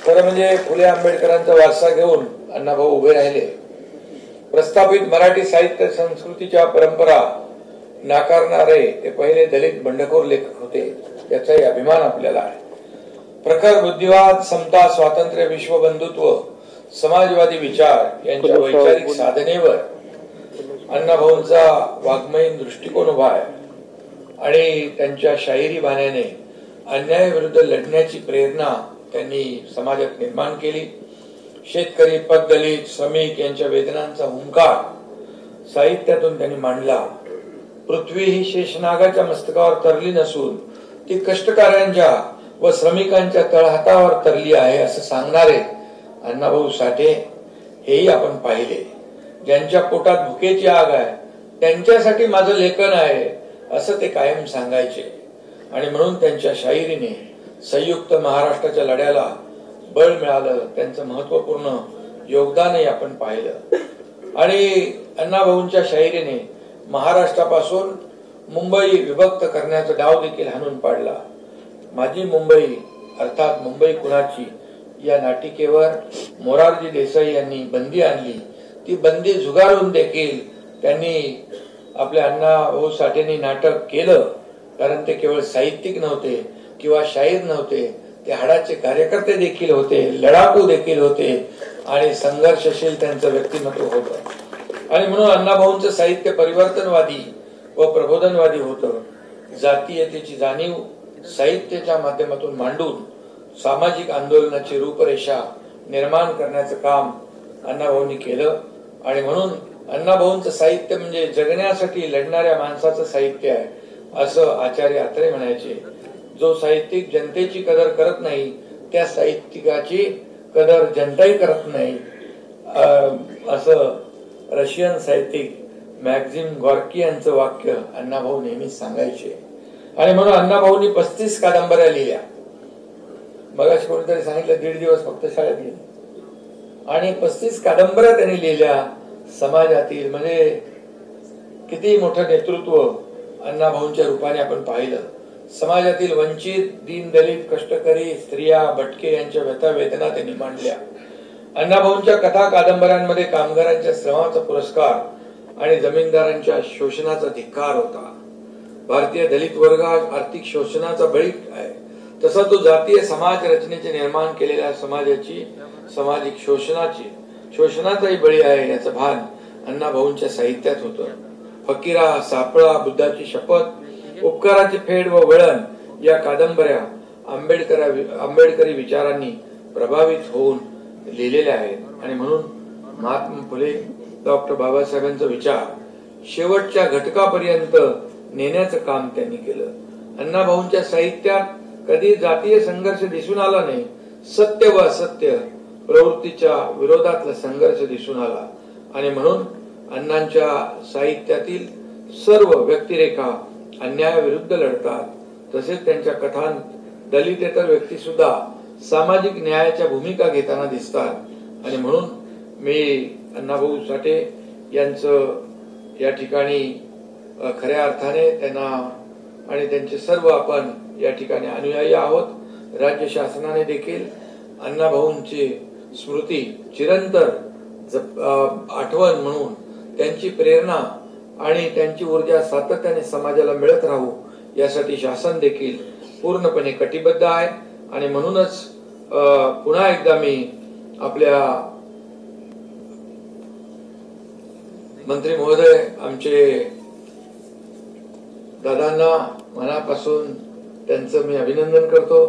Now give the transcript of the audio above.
खरं म्हणजे फुले आंबेडकरांचा वारसा घेऊन अण्णाभाऊ उभे राहिले. प्रस्थापित मराठी साहित्य संस्कृतीच्या परंपरा नाकारणारे ते पहिले दलित बंडखोर लेखक होते, याचाही अभिमान आपल्याला आहे. प्रखर बुद्धिवाद, समता, स्वातंत्र्य, विश्वबंधुत्व, समाजवादी विचार यांच्या वैचारिक साधनेवर अण्णाभाऊंचा वाङ्मयीन दृष्टिकोन उभा आहे आणि त्यांच्या शाहिरी बाण्याने अन्यायाविरुद्ध लढण्याची प्रेरणा त्यांनी समाजात निर्माण केली. शेतकरी, पददलित, श्रमिक यांच्या वेदनांचा हुंकार साहित्यातून त्यांनी मांडला. पृथ्वी ही शेषनागाच्या मस्तकावर तरली नसून ती कष्टकऱ्यांच्या व श्रमिकांच्या तळहातावर तरली आहे असं सांगणारे अण्णाभाऊ साठे हेही आपण पाहिले. ज्यांच्या पोटात भुकेची आग आहे त्यांच्यासाठी माझं लेखन आहे असं ते कायम सांगायचे आणि म्हणून त्यांच्या शाहिरीने संयुक्त महाराष्ट्राच्या लढ्याला बळ मिळालं. त्यांचं महत्वपूर्ण योगदानही आपण पाहिलं आणि अण्णाभाऊंच्या शाहिरीने महाराष्ट्रापासून मुंबई विभक्त करण्याचा डाव देखील हाणून पाडला. माझी मुंबई अर्थात मुंबई कुणाची या नाटिकेवर मोरारजी देसाई यांनी बंदी आणली. ती बंदी झुगारून देखील त्यांनी आपल्या अण्णाभाऊ साठेंनी नाटक केलं, कारण ते केवळ साहित्यिक नव्हते किंवा शाहीर नव्हते, ते हाडाचे कार्यकर्ते देखील होते, लढाकू देखील होते आणि संघर्षशील त्यांचं व्यक्तिमत्व होतं. आणि म्हणून अण्णाभाऊंचं साहित्य परिवर्तनवादी व प्रबोधनवादी होतं. जातीयतेची जाणीव साहित्याच्या माध्यमातून मांडून सामाजिक आंदोलनाची रूपरेषा निर्माण करण्याचं काम अण्णाभाऊंनी केलं आणि म्हणून अण्णाभाऊंचं साहित्य म्हणजे जगण्यासाठी लढणाऱ्या माणसाचं साहित्य आहे असं आचार्य अत्रे म्हणायचे. जो साहित्यिक जनतेची कदर करत नाही त्या साहित्यिकाची कदर जनताही करत नाही असं रशियन साहित्यिक मॅक्झिम गॉर्की यांचं वाक्य अण्णाभाऊ नेहमीच सांगायचे. आणि म्हणून अण्णाभाऊंनी 35 कादंबऱ्या लिहिल्या. मगाशी कोणीतरी सांगितलं 1.5 दिवस फक्त शाळेत गेले आणि 35 कादंबऱ्या त्यांनी लिहिल्या. समाजातील म्हणजे किती मोठं नेतृत्व अण्णाभाऊंच्या रूपाने आपण पाहिलं. समाजातील वंचित, दीन, दलित, कष्टकरी, स्त्रिया, भटके यांच्या व्यथा वेदना त्यांनी मांडल्या. अण्णाभाऊंच्या कथा कादंबऱ्यांमध्ये कामगारांच्या श्रमाचा पुरस्कार आणि जमीनदारांच्या शोषणाचा धिक्कार होता. भारतीय दलित वर्ग आर्थिक शोषणाचा बळी आहे, तसा तो जातीय समाज रचनेचे निर्माण केलेल्या समाजाची सामाजिक शोषणाचाही बळी आहे याचं भान अण्णाभाऊंच्या साहित्यात होतं. फकीरा, सापळा, बुद्धाची शपथ, उपकाराची फेड व वळण या कादंबऱ्या आंबेडकरी विचारांनी प्रभावित होऊन लिहिलेल्या आहेत आणि म्हणून महात्मा फुले, डॉक्टर बाबासाहेबांचा विचार शेवटच्या घटकापर्यंत नेण्याचं काम त्यांनी केलं. अण्णाभाऊंच्या साहित्यात कधी जातीय संघर्ष दिसून आला नाही. सत्य व असत्य प्रवृत्तीच्या विरोधातला संघर्ष दिसून आला आणि म्हणून अण्णांच्या साहित्यातील सर्व व्यक्तिरेखा अन्यायाविरुद्ध लढतात. तसेच त्यांच्या कथांत दलितेतर व्यक्ती सुद्धा सामाजिक न्यायाच्या भूमिका घेताना दिसतात आणि म्हणून मी अण्णाभाऊ साठे यांचं या ठिकाणी खऱ्या अर्थाने त्यांना आणि त्यांचे सर्व आपण या ठिकाणी अनुयायी आहोत. राज्य शासनाने देखील अण्णाभाऊंची स्मृती चिरंतर आठवण म्हणून त्यांची प्रेरणा आणि त्यांची ऊर्जा सातत्याने समाजाला मिळत राहू यासाठी शासन देखील पूर्णपणे कटिबद्ध आहे. आणि म्हणूनच पुन्हा एकदा मी आपल्या मंत्री महोदय आमचे दादांना मनापासून त्यांचं मी अभिनंदन करतो.